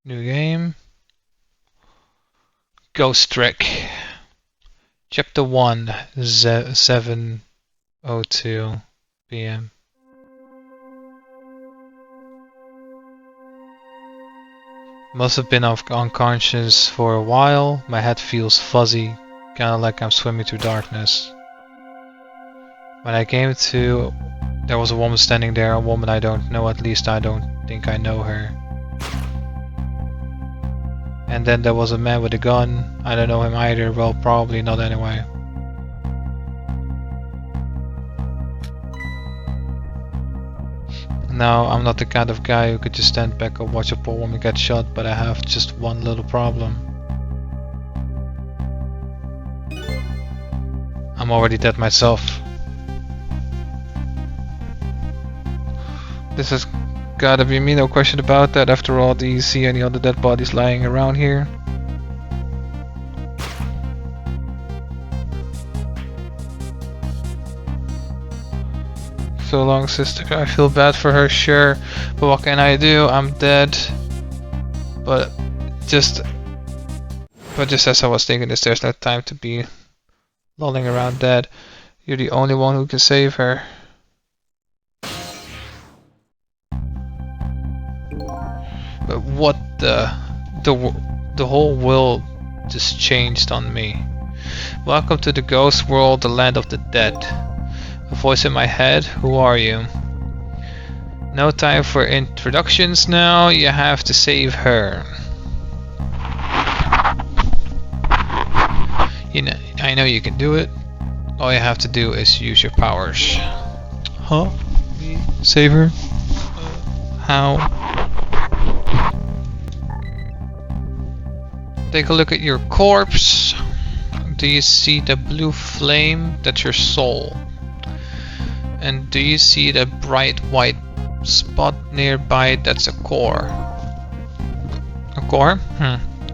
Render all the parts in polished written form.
New game. Ghost Trick. Chapter 1, 7:02 p.m. Must have been unconscious for a while. My head feels fuzzy, kinda like I'm swimming through darkness. When I came to, there was a woman standing there, a woman I don't know, at least I don't think I know her. And then there was a man with a gun. I don't know him either. Well, probably not anyway. Now, I'm not the kind of guy who could just stand back or watch a poor woman get shot, but I have just one little problem. I'm already dead myself. This has gotta be me, no question about that. After all, do you see any other dead bodies lying around here? So long, sister. I feel bad for her, sure, but what can I do? I'm dead. But just as I was thinking this, there's no time to be lolling around dead. You're the only one who can save her. But what the whole world just changed on me. Welcome to the ghost world, the land of the dead. A voice in my head, who are you? No time for introductions now, you have to save her. You know, I know you can do it. All you have to do is use your powers. Huh? Save her? How? Take a look at your corpse. Do you see the blue flame? That's your soul. And do you see the bright white spot nearby? That's a core. A core?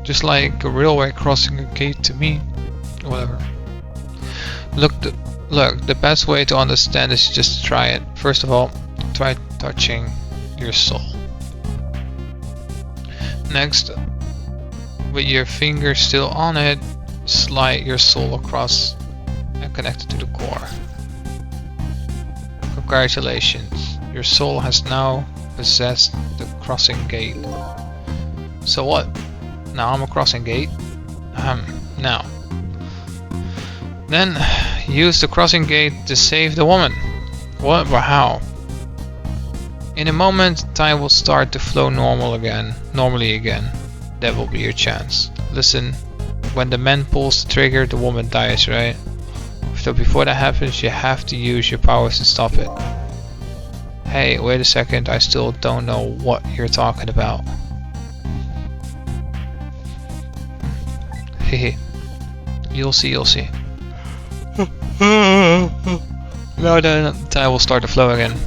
Just like a railway crossing a gate to me. Whatever. Look, the best way to understand is just try it. First of all, try touching your soul. Next, with your finger still on it, slide your soul across and connect it to the core. Congratulations, your soul has now possessed the crossing gate. So what? Now I'm a crossing gate? Now. Then use the crossing gate to save the woman. What or how? In a moment, time will start to flow normally again. That will be your chance. Listen, when the man pulls the trigger, the woman dies, right? So before that happens, you have to use your powers to stop it. Hey, wait a second, I still don't know what you're talking about. Hehe. You'll see. Now then, time will start to flow again.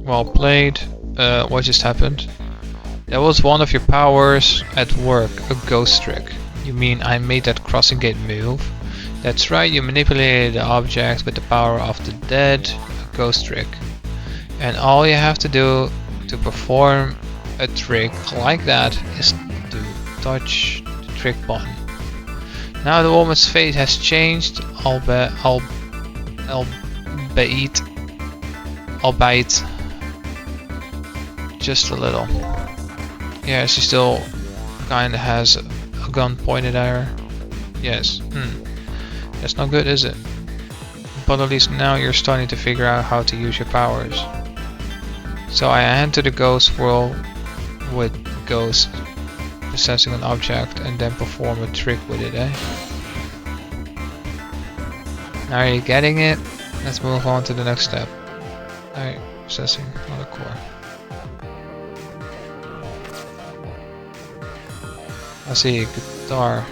Well played. What just happened? That was one of your powers at work, a ghost trick. You mean I made that crossing gate move? That's right, you manipulated the object with the power of the dead, a ghost trick. And all you have to do to perform a trick like that is to touch the trick button. Now the woman's fate has changed, albeit just a little. Yeah, she still kinda has a gun pointed at her. Yes. That's not good, is it? But at least now you're starting to figure out how to use your powers. So I enter the ghost world with ghost possessing an object and then perform a trick with it, eh? Now are you getting it? Let's move on to the next step. Alright, possessing another core. I see a guitar.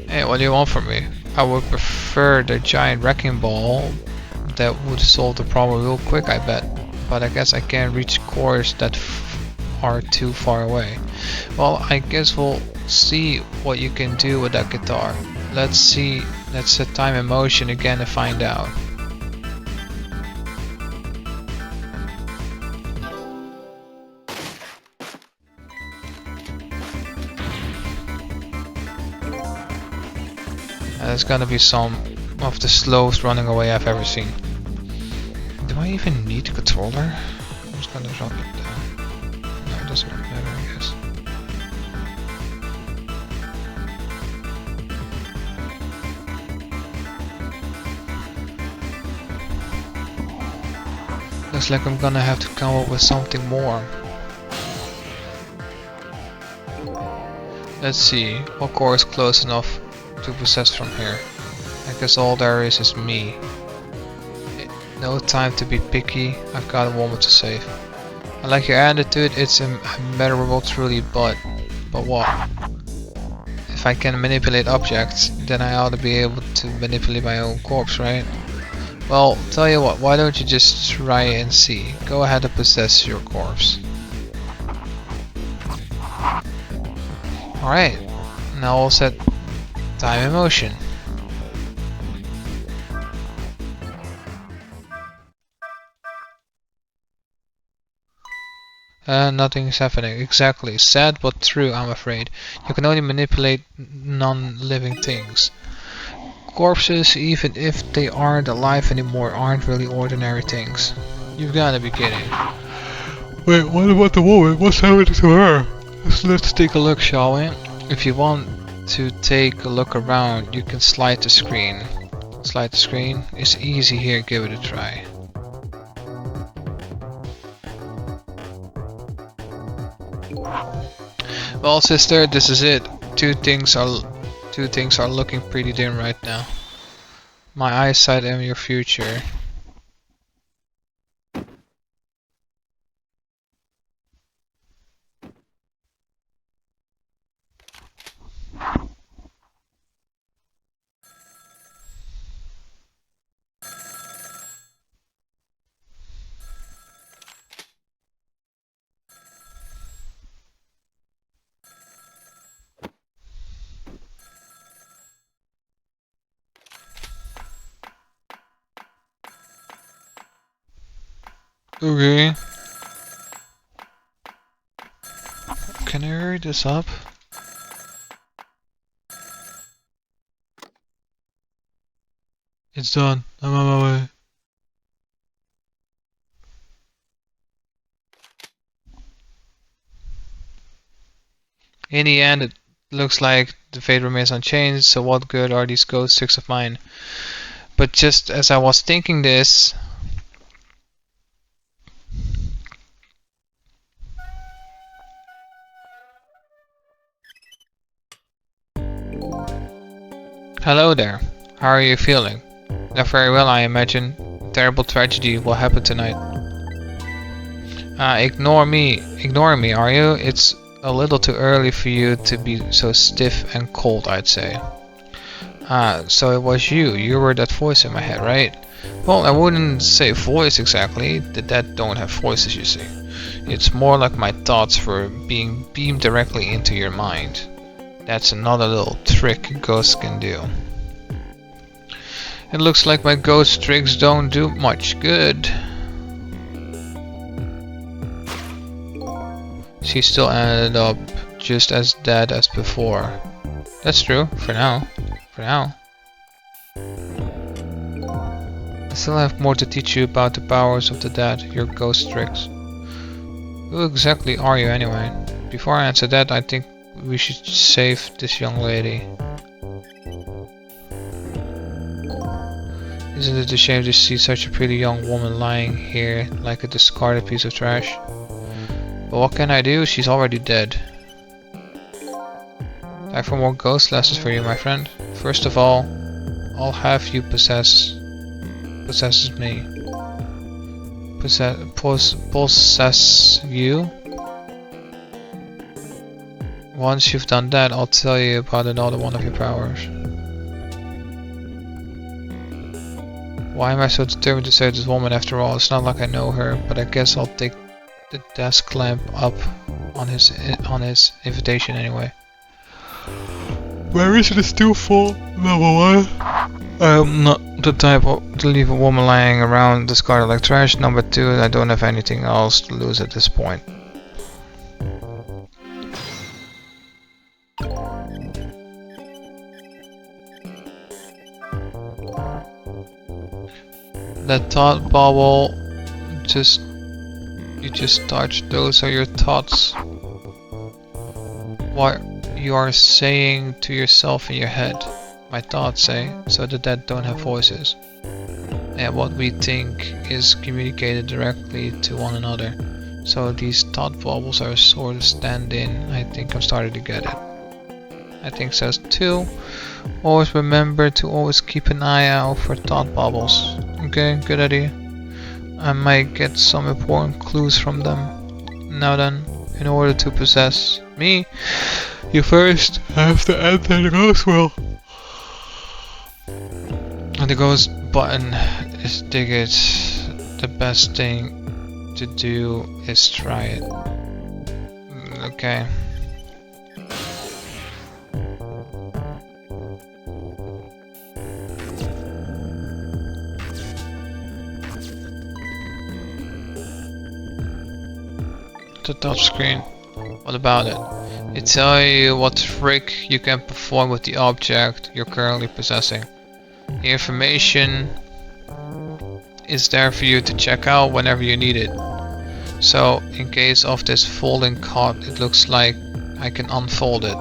Hey, what do you want from me? I would prefer the giant wrecking ball. That would solve the problem real quick, I bet. But I guess I can't reach cores that are too far away. Well, I guess we'll see what you can do with that guitar. Let's see. Let's set time in motion again to find out. There's gonna be some of the slowest running away I've ever seen. Do I even need a controller? I'm just gonna drop it down. No, it doesn't matter, I guess. Looks like I'm gonna have to come up with something more. Let's see, what core is close enough to possess from here? I guess all there is me. No time to be picky, I've got a woman to save. I like your attitude, it's admirable truly, but what? If I can manipulate objects, then I ought to be able to manipulate my own corpse, right? Well, tell you what, why don't you just try and see? Go ahead and possess your corpse. Alright, now we'll set time in motion. Nothing is happening. Exactly. Sad but true, I'm afraid. You can only manipulate non-living things. Corpses, even if they aren't alive anymore, aren't really ordinary things. You've gotta be kidding. Wait, what about the woman? What's happening to her? Let's take a look, shall we? If you want to take a look around, you can slide the screen. Slide the screen. It's easy here, give it a try. Well, sister, this is it. Two things are looking pretty dim right now. My eyesight and your future. Okay. Can I hurry this up? It's done. I'm on my way. In the end, it looks like the fate remains unchanged, so what good are these ghost tricks of mine? But just as I was thinking this, hello there. How are you feeling? Not very well, I imagine. Terrible tragedy will happen tonight. Ignoring me, are you? It's a little too early for you to be so stiff and cold, I'd say. So it was you. You were that voice in my head, right? Well, I wouldn't say voice exactly. The dead don't have voices, you see. It's more like my thoughts were being beamed directly into your mind. That's another little trick ghosts can do. It looks like my ghost tricks don't do much good. She still ended up just as dead as before. That's true, for now. For now. I still have more to teach you about the powers of the dead, your ghost tricks. Who exactly are you anyway? Before I answer that, I think we should save this young lady. Isn't it a shame to see such a pretty young woman lying here like a discarded piece of trash? But what can I do? She's already dead. Time for more ghost lessons for you, my friend. First of all, I'll have you possesses me. Possess you? Once you've done that, I'll tell you about another one of your powers. Why am I so determined to save this woman after all? It's not like I know her, but I guess I'll take the desk lamp up on his invitation anyway. My reason is twofold. Number one, I'm not the type to leave a woman lying around discarded like trash. Number two, I don't have anything else to lose at this point. That thought bubble, you just touch, those are your thoughts. What you are saying to yourself in your head. My thoughts say, so the dead don't have voices. And what we think is communicated directly to one another. So these thought bubbles are sort of stand-in. I think I'm starting to get it. I think so too. Always remember to always keep an eye out for thought bubbles. Okay, good idea. I might get some important clues from them. Now then, in order to possess me, you first have to enter the ghost world. And the ghost button is dig it. The best thing to do is try it. Okay. The touch screen. What about it? It tells you what trick you can perform with the object you're currently possessing. The information is there for you to check out whenever you need it. So, in case of this folding card, it looks like I can unfold it.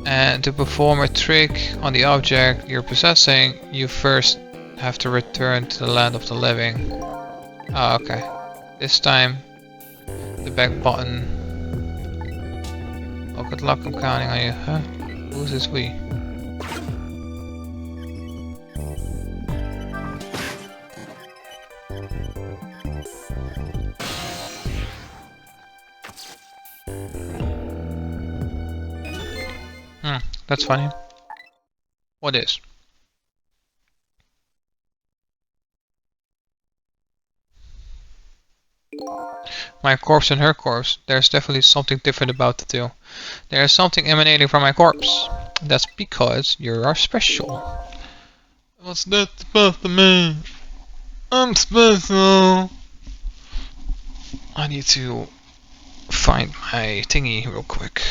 And to perform a trick on the object you're possessing, you first have to return to the land of the living. Oh, okay. This time, the back button. Oh, good luck, I'm counting on you. Huh? Who's this we? That's funny. What is? My corpse and her corpse. There's definitely something different about the two. There's something emanating from my corpse. That's because you are special. What's that supposed to mean? I'm special. I need to find my thingy real quick.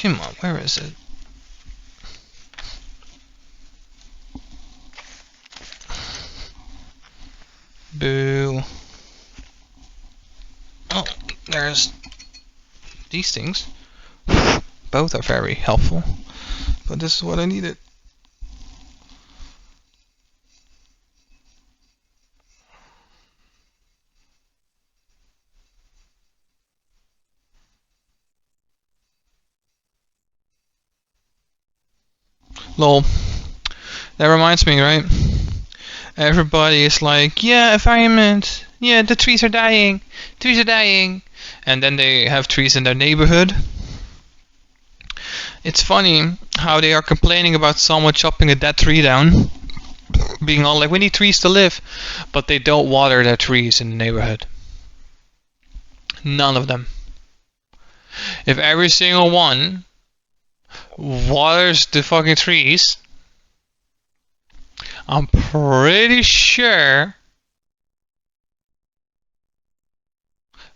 Come on, where is it? Boo. Oh, there's these things. Both are very helpful. But this is what I needed. Lol. That reminds me, right? Everybody is like, yeah, environment. Yeah, the trees are dying. Trees are dying. And then they have trees in their neighborhood. It's funny how they are complaining about someone chopping a dead tree down. Being all like, we need trees to live. But they don't water their trees in the neighborhood. None of them. If every single one waters the fucking trees, I'm pretty sure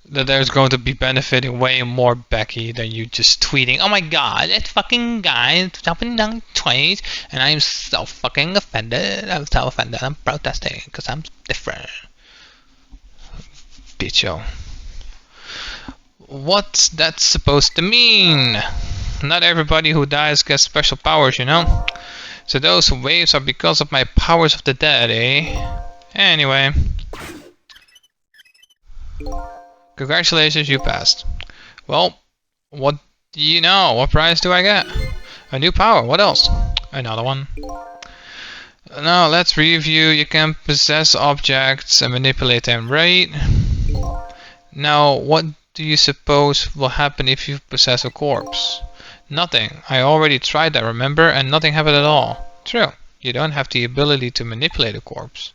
that there's going to be benefiting way more Becky than you just tweeting, oh my god, that fucking guy is chopping down trees and I'm so fucking offended. I'm so offended. I'm protesting because I'm different. Bitcho. What's that supposed to mean? Not everybody who dies gets special powers, you know? So those waves are because of my powers of the dead, eh? Anyway. Congratulations, you passed. Well, what do you know? What prize do I get? A new power, what else? Another one. Now let's review. You can possess objects and manipulate them, right? Now, what do you suppose will happen if you possess a corpse? Nothing. I already tried that, remember? And nothing happened at all. True. You don't have the ability to manipulate a corpse.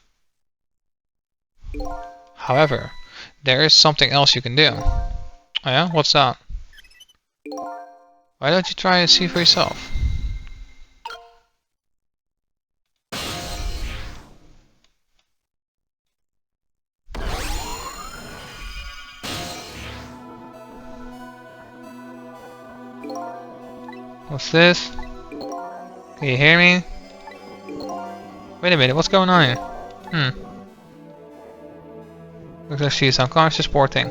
However, there is something else you can do. Oh yeah? What's that? Why don't you try and see for yourself? What's this? Can you hear me? Wait a minute, what's going on here? Looks like she's unconscious, poor thing.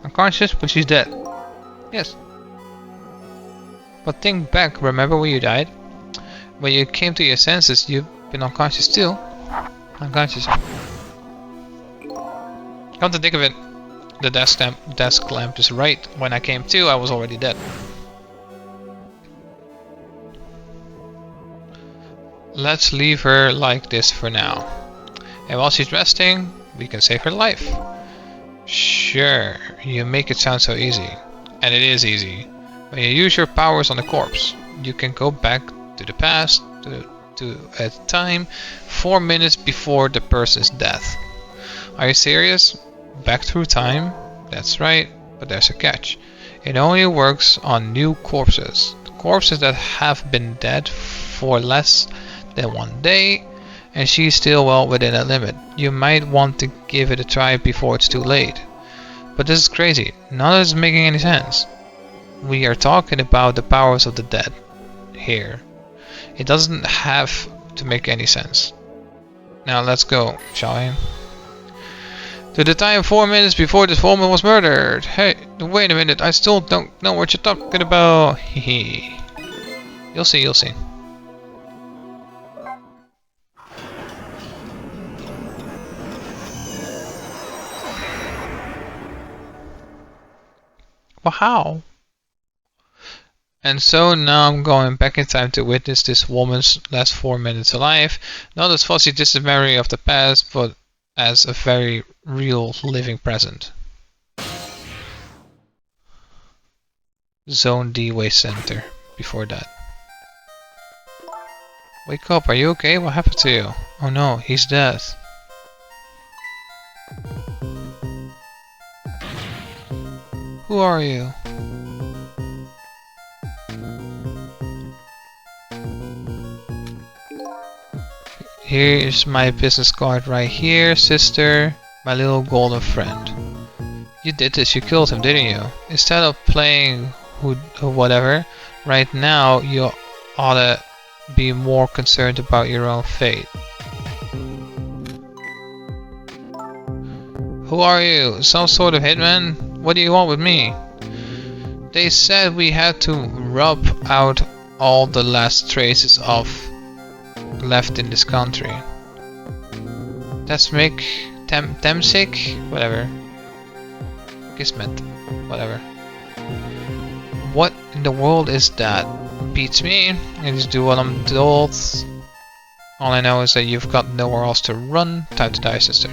Unconscious, but she's dead. Yes. But think back, remember when you died? When you came to your senses, you've been unconscious too. Unconscious. Come to think of it, the desk lamp is right. When I came to, I was already dead. Let's leave her like this for now. And while she's resting, we can save her life. Sure, you make it sound so easy. And it is easy. When you use your powers on the corpse, you can go back to the past, to a time 4 minutes before the person's death. Are you serious? Back through time? That's right, but there's a catch. It only works on new corpses. Corpses that have been dead for less than 1 day, and she's still well within that limit. You might want to give it a try before it's too late. But this is crazy. None of this is making any sense. We are talking about the powers of the dead here. It doesn't have to make any sense. Now let's go, shall we? To the time 4 minutes before this woman was murdered. Hey, wait a minute, I still don't know what you're talking about. Hehe. You'll see, you'll see. Well, how? And so now I'm going back in time to witness this woman's last 4 minutes alive. Not as fuzzy distant memory of the past, but as a very real living present. Zone D Waste Center. Before that. Wake up, are you okay? What happened to you? Oh no, he's dead. Who are you? Here's my business card right here, sister. My little golden friend. You did this, you killed him, didn't you? Instead of playing who whatever, right now you ought to be more concerned about your own fate. Who are you? Some sort of hitman? What do you want with me? They said we had to rub out all the last traces of left in this country. That's Mick Temsik? Whatever. Kismet. Whatever. What in the world is that? Beats me. I just do what I'm told. All I know is that you've got nowhere else to run. Time to die, sister.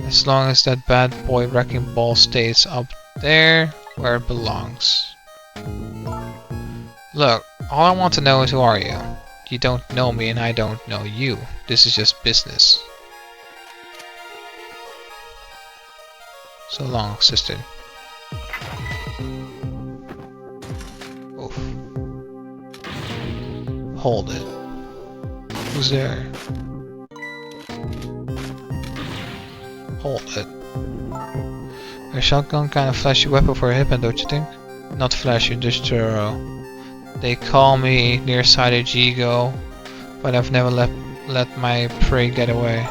As long as that bad boy wrecking ball stays up there where it belongs. Look, all I want to know is who are you? You don't know me and I don't know you. This is just business. So long, sister. Oof. Hold it. Who's there? Hold it. A shotgun kind of flashy weapon for a hitman, don't you think? Not flashy, just thorough. They call me nearsighted Jigo, but I've never let my prey get away.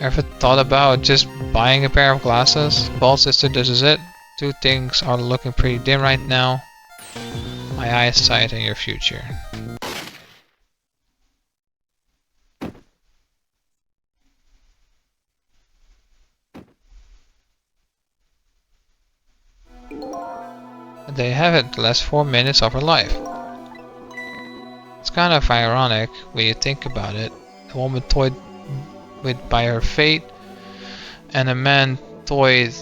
Ever thought about just buying a pair of glasses? Well, sister, this is it. Two things are looking pretty dim right now. My eyesight and your future. They have it the last 4 minutes of her life. It's kind of ironic when you think about it. A woman toyed with by her fate, and a man toyed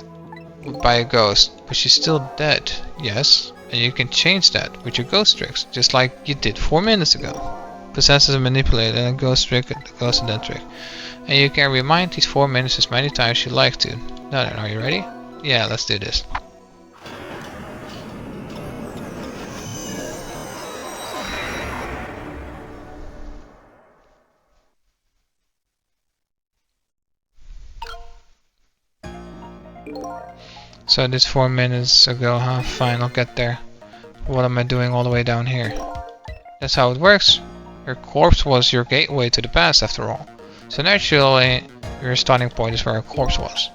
by a ghost, but she's still dead. Yes, and you can change that with your ghost tricks, just like you did 4 minutes ago. Possesses and manipulate and a ghost trick, a ghost and that trick. And you can remind these 4 minutes as many times as you like to. No, are you ready? Yeah, let's do this. So this 4 minutes ago, huh? Fine, I'll get there. What am I doing all the way down here? That's how it works. Your corpse was your gateway to the past after all. So naturally, your starting point is where her corpse was.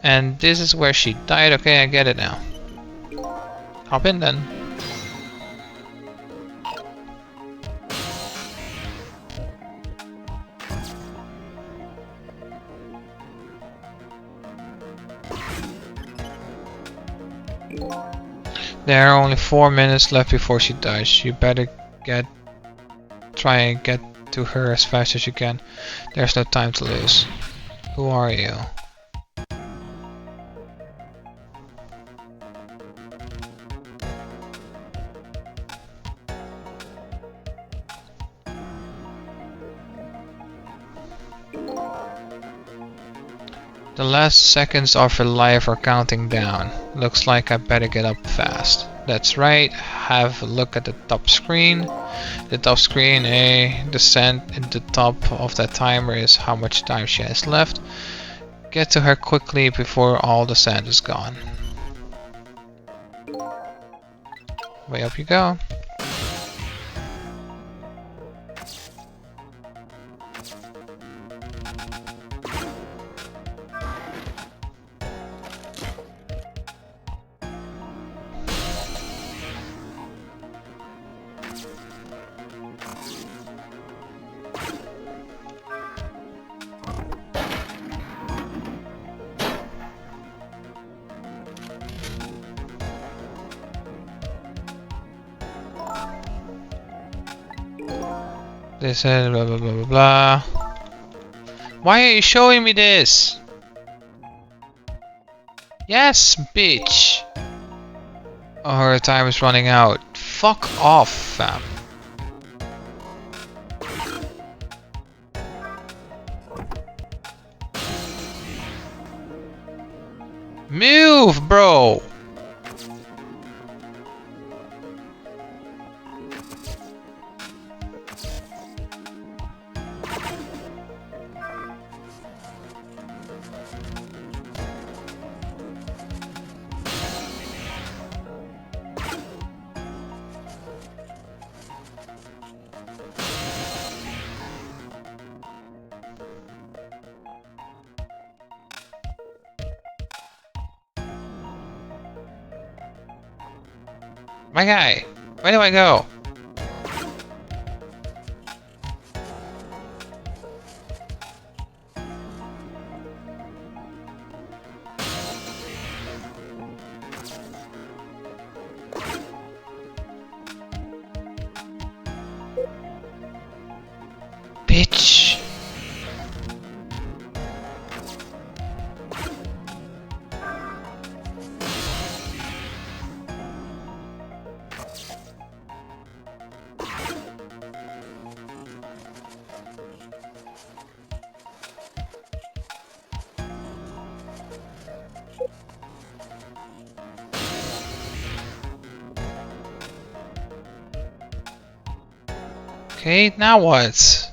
And this is where she died. Okay, I get it now. Hop in then. There are only 4 minutes left before she dies. You better try and get to her as fast as you can. There's no time to lose. Who are you? The last seconds of her life are counting down. Looks like I better get up fast. That's right, have a look at the top screen. The top screen, the cent in the top of that timer is how much time she has left. Get to her quickly before all the sand is gone. Way up you go. They said blah blah blah blah blah. Why are you showing me this? Yes, bitch. Oh, her time is running out. Fuck off, fam. Move, bro. My guy, where do I go? Bitch. Okay, now what?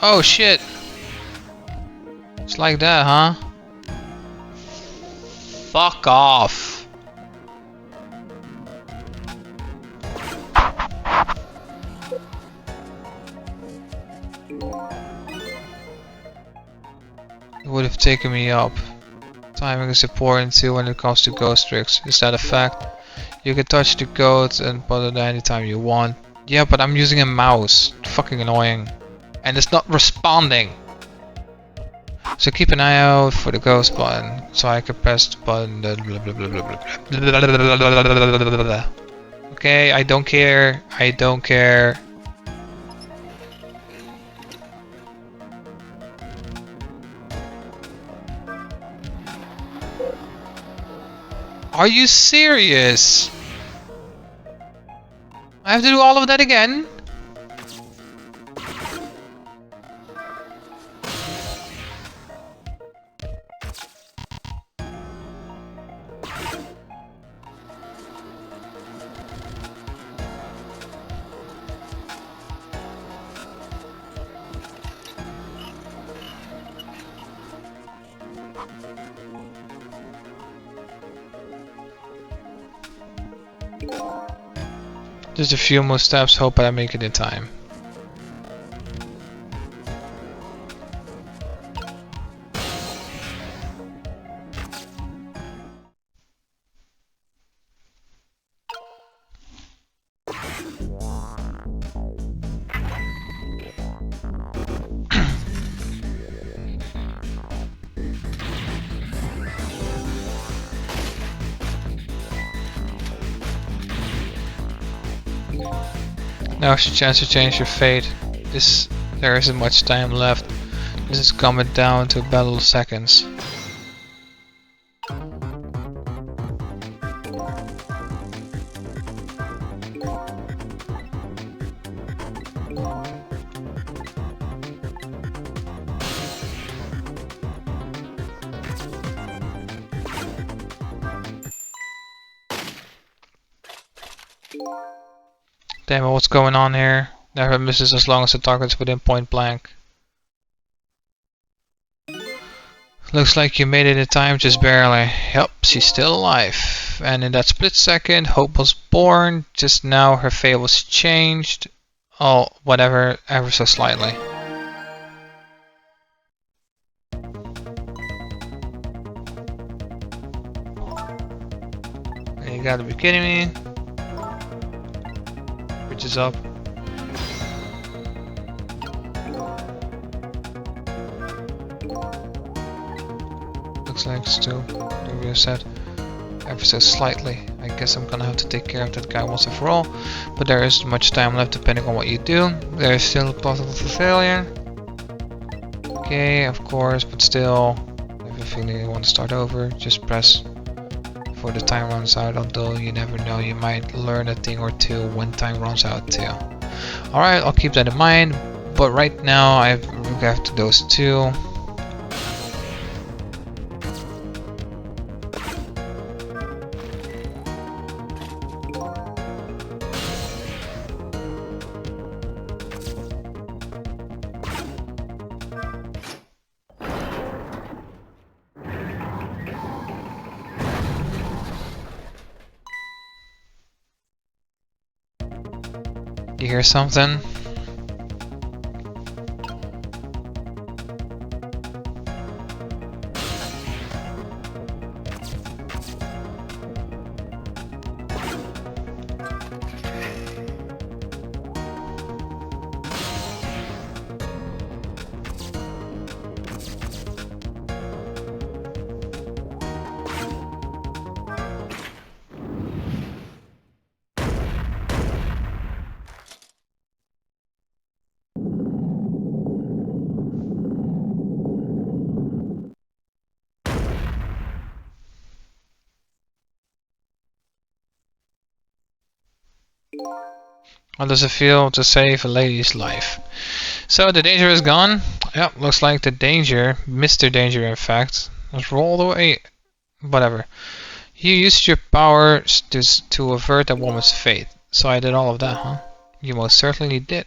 Oh shit. It's like that, huh? Fuck off. It would have taken me up. Timing is important too when it comes to ghost tricks. Is that a fact? You can touch the goat and put it anytime you want. Yeah, but I'm using a mouse. Fucking annoying. And it's not responding. So keep an eye out for the ghost button. So I can press the button. Okay, I don't care. I don't care. Are you serious? I have to do all of that again? Just a few more steps, hope I make it in time. Now's your chance to change your fate. There isn't much time left. This is coming down to a battle of seconds. Damn it, what's going on here? Never misses as long as the target's within point blank. Looks like you made it in time, just barely. Yep, she's still alive. And in that split second, Hope was born. Just now her fate was changed. Oh, whatever, ever so slightly. You gotta be kidding me. Bridge is up. Looks like still we are set ever so slightly. I guess I'm gonna have to take care of that guy once and for all. But there isn't much time left depending on what you do. There is still possible for failure. Okay, of course, but still, if you feel you want to start over, just press before the time runs out, although you never know, you might learn a thing or two when time runs out too. Alright, I'll keep that in mind, but right now I've got those two. You hear something? How does it feel to save a lady's life? So the danger is gone. Yep, looks like the danger, Mr. Danger in fact, was rolled away. Whatever. You used your powers to avert a woman's fate. So I did all of that, huh? You most certainly did.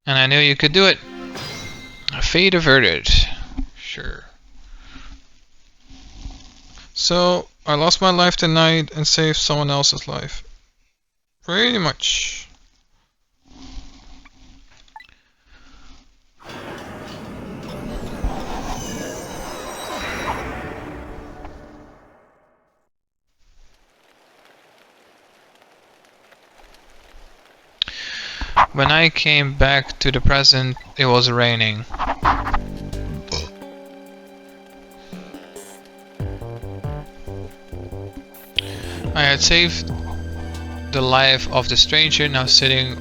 And I knew you could do it. Fate averted. Sure. So I lost my life tonight and saved someone else's life. Pretty much. When I came back to the present, it was raining. I had saved the life of the stranger now sitting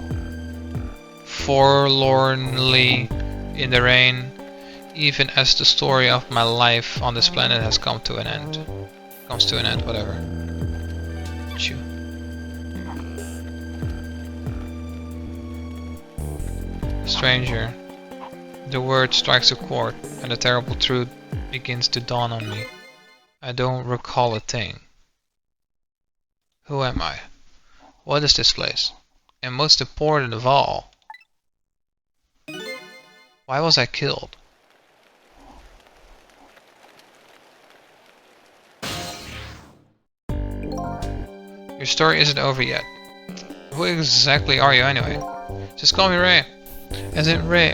forlornly in the rain, even as the story of my life on this planet has come to an end. Comes to an end, whatever. Chew. Stranger. The word strikes a chord, and the terrible truth begins to dawn on me. I don't recall a thing. Who am I? What is this place? And most important of all, why was I killed? Your story isn't over yet. Who exactly are you anyway? Just call me Ray. As in Ray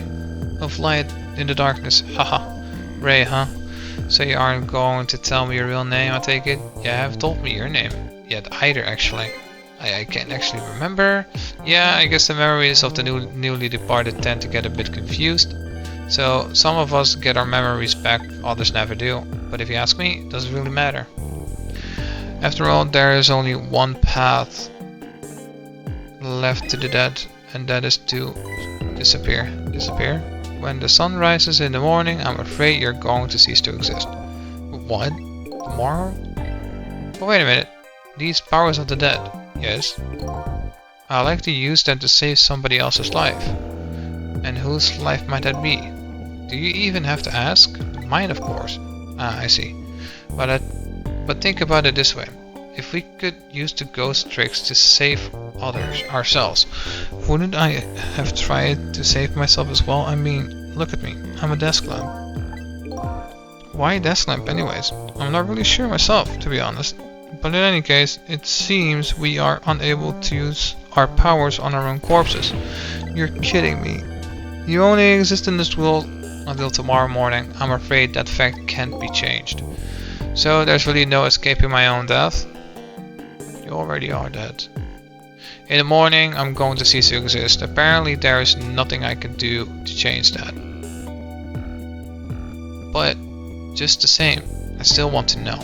of light in the darkness. Haha. Ray, huh? So you aren't going to tell me your real name, I take it? You have told me your name. Yet either, actually. I can't actually remember. Yeah, I guess the memories of the newly departed tend to get a bit confused. So some of us get our memories back, others never do. But if you ask me, it doesn't really matter. After all, there is only one path left to the dead, and that is to disappear. Disappear? When the sun rises in the morning, I'm afraid you're going to cease to exist. What? Tomorrow? But wait a minute. These powers of the dead. Yes. I like to use them to save somebody else's life. And whose life might that be? Do you even have to ask? Mine, of course. Ah, I see. But think about it this way. If we could use the ghost tricks to save others, ourselves, wouldn't I have tried to save myself as well? I mean, look at me. I'm a desk lamp. Why a desk lamp anyways? I'm not really sure myself, to be honest. But in any case, it seems we are unable to use our powers on our own corpses. You're kidding me. You only exist in this world until tomorrow morning. I'm afraid that fact can't be changed. So there's really no escaping my own death. You already are dead. In the morning, I'm going to cease to exist. Apparently there is nothing I can do to change that. But just the same, I still want to know.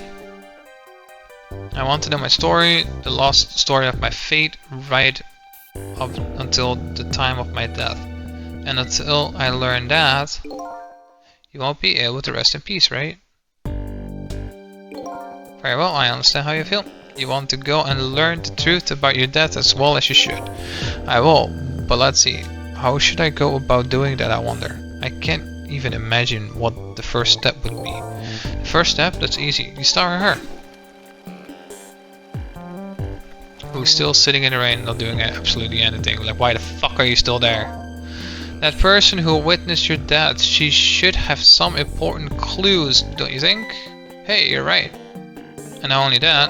I want to know my story, the lost story of my fate, right up until the time of my death. And until I learn that, you won't be able to rest in peace, right? Very well, I understand how you feel. You want to go and learn the truth about your death as well as you should. I will, but let's see. How should I go about doing that, I wonder? I can't even imagine what the first step would be. The first step? That's easy. You start with her. Who's still sitting in the rain, not doing absolutely anything. Like, why the fuck are you still there? That person who witnessed your death, she should have some important clues, don't you think? Hey, you're right. And not only that,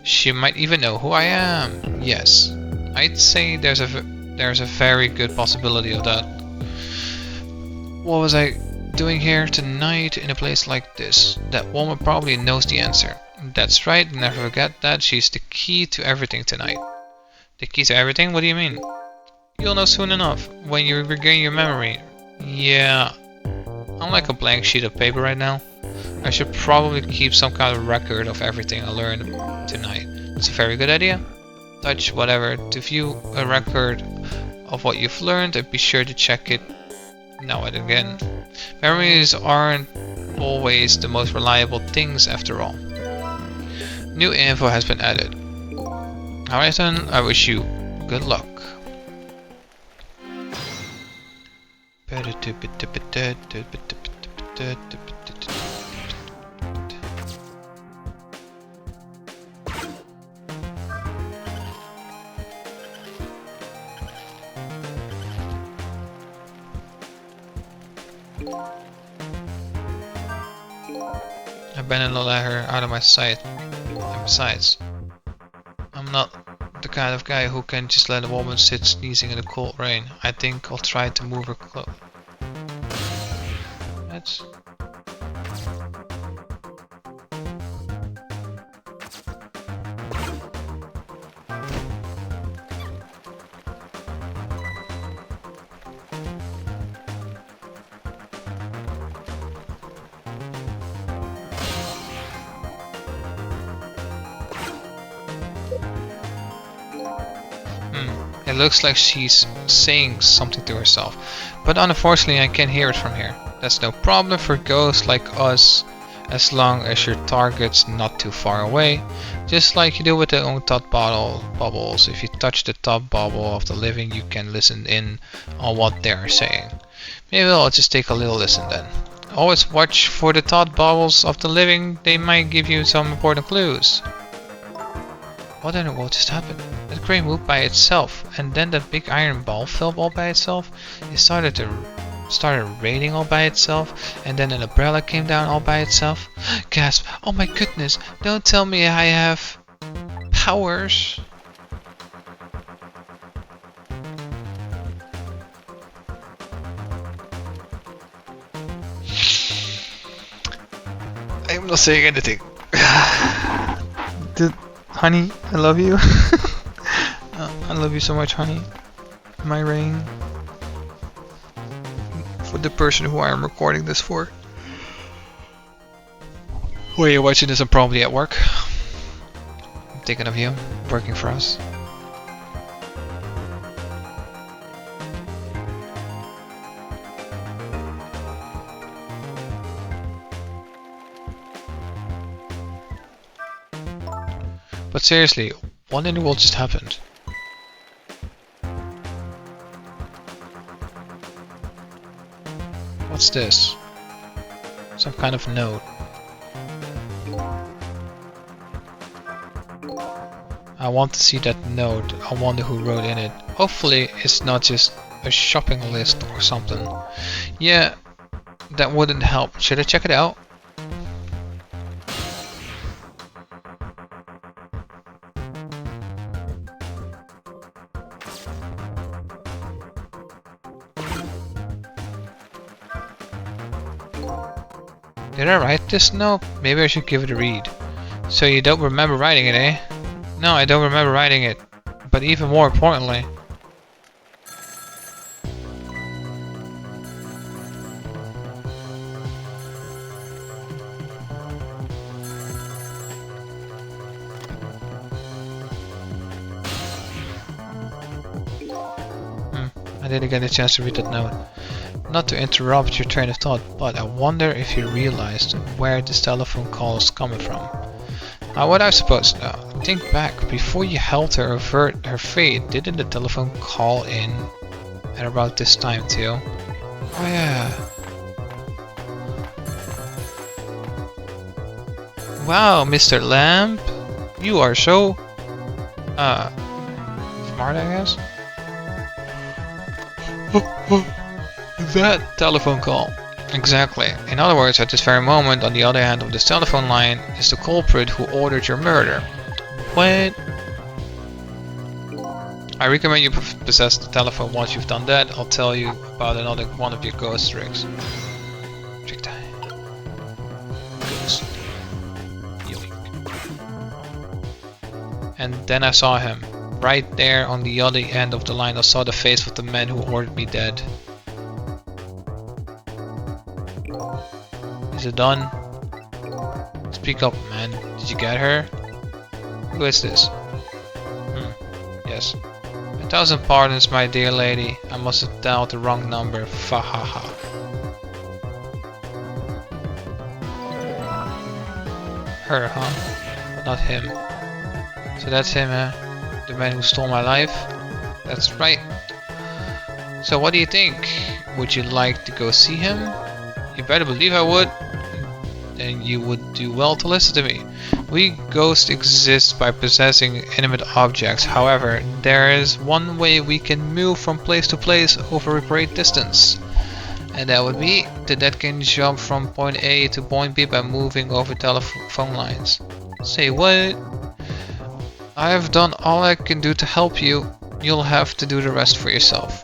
she might even know who I am. Yes, I'd say there's a very good possibility of that. What was I doing here tonight in a place like this? That woman probably knows the answer. That's right, never forget that. She's the key to everything tonight. The key to everything? What do you mean? You'll know soon enough, when you regain your memory. Yeah, I'm like a blank sheet of paper right now. I should probably keep some kind of record of everything I learned tonight. It's a very good idea. Touch whatever to view a record of what you've learned and be sure to check it now and again. Memories aren't always the most reliable things after all. New info has been added. Alright then, I wish you good luck. I better not let her out of my sight. And besides, I'm not the kind of guy who can just let a woman sit sneezing in the cold rain. I think I'll try to move her close. That's... It looks like she's saying something to herself, but unfortunately I can't hear it from here. That's no problem for ghosts like us, as long as your target's not too far away. Just like you do with the own thought bubbles. If you touch the thought bubble of the living, you can listen in on what they are saying. Maybe I'll just take a little listen then. Always watch for the thought bubbles of the living, they might give you some important clues. What in the world just happened? That crane moved by itself, and then that big iron ball fell all by itself. It started raining all by itself, and then an umbrella came down all by itself. Gasp! Oh my goodness! Don't tell me I have powers. I'm not saying anything. Honey, I love you. I love you so much, honey. My rain. For the person who I am recording this for. While you're watching this, I'm probably at work. I'm thinking of you, working for us. But seriously, what in the world just happened? What's this? Some kind of note. I want to see that note. I wonder who wrote in it. Hopefully it's not just a shopping list or something. Yeah, that wouldn't help. Should I check it out? Did I write this note? Maybe I should give it a read. So you don't remember writing it, eh? No, I don't remember writing it. But even more importantly... I didn't get a chance to read that note. Not to interrupt your train of thought, but I wonder if you realized where this telephone call is coming from. What I suppose, think back, before you helped her avert her fate, didn't the telephone call in at about this time too? Oh yeah. Wow, Mr. Lamb, you are so, smart, I guess? That telephone call. Exactly. In other words, at this very moment, on the other end of this telephone line is the culprit who ordered your murder. What? I recommend you possess the telephone. Once you've done that, I'll tell you about another one of your ghost tricks. Trick time. Ghost. Yoink. And then I saw him. Right there on the other end of the line, I saw the face of the man who ordered me dead. Is it done? Speak up, man. Did you get her? Who is this? Yes. 1,000 pardons, my dear lady. I must have dialed the wrong number. Fa ha ha. Her, huh? But not him. So that's him, huh? The man who stole my life? That's right. So what do you think? Would you like to go see him? You better believe I would. Then you would do well to listen to me. We ghosts exist by possessing inanimate objects. However, there is one way we can move from place to place over a great distance. And that would be that can jump from point A to point B by moving over telephone lines. Say what? I have done all I can do to help you. You'll have to do the rest for yourself.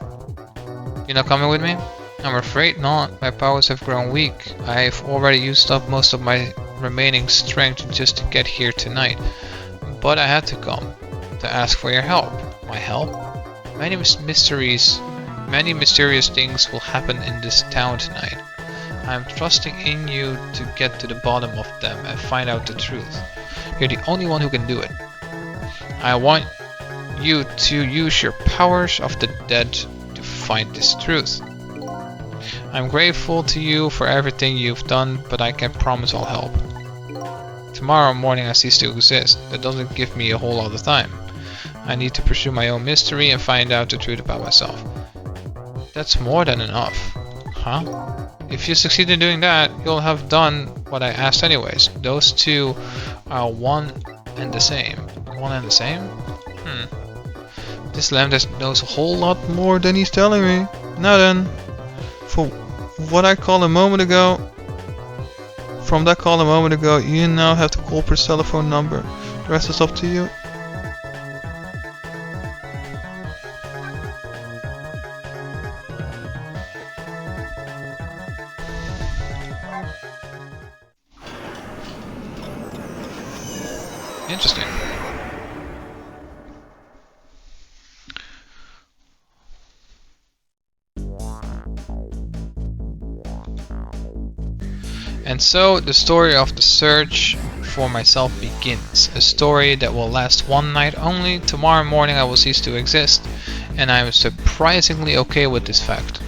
You're not coming with me? I'm afraid not. My powers have grown weak. I've already used up most of my remaining strength just to get here tonight. But I had to come to ask for your help. My help? Many mysterious things will happen in this town tonight. I'm trusting in you to get to the bottom of them and find out the truth. You're the only one who can do it. I want you to use your powers of the dead to find this truth. I'm grateful to you for everything you've done, but I can't promise I'll help. Tomorrow morning I cease to exist. That doesn't give me a whole lot of time. I need to pursue my own mystery and find out the truth about myself. That's more than enough. Huh? If you succeed in doing that, you'll have done what I asked anyways. Those two are one and the same. One and the same? This lamb knows a whole lot more than he's telling me. Now then, for what I called a moment ago, from that call a moment ago, you now have the culprit's telephone number. The rest is up to you. Interesting. And so the story of the search for myself begins. A story that will last one night only. Tomorrow morning I will cease to exist, and I am surprisingly okay with this fact.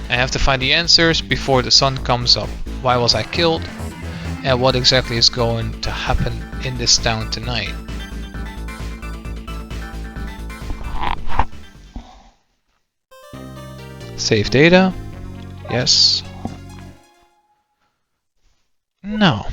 I have to find the answers before the sun comes up. Why was I killed? And what exactly is going to happen in this town tonight? Save data? Yes. No.